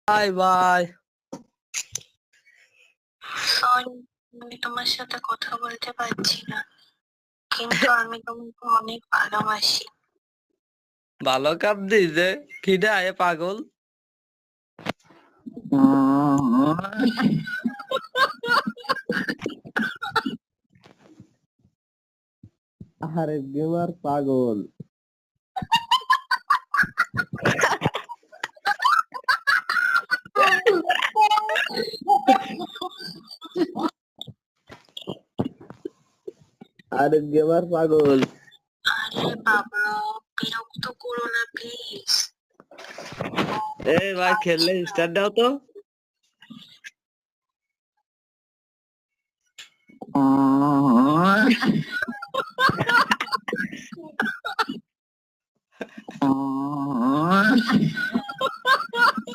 Bye bye. Sorry, আমি তোমার সাথে কথা বলতে পারছি না, কিন্তু আমি তোমাকে অনেক ভালোবাসি। ভালো কাপ দিছে খিদে আয়ে পাগল। আরে গেমার পাগল। আরে গেমার পাগল। আরে বাবা, বিরক্ত করো না প্লিজ। এই ভাই খেললে স্টার্ট দাও তো।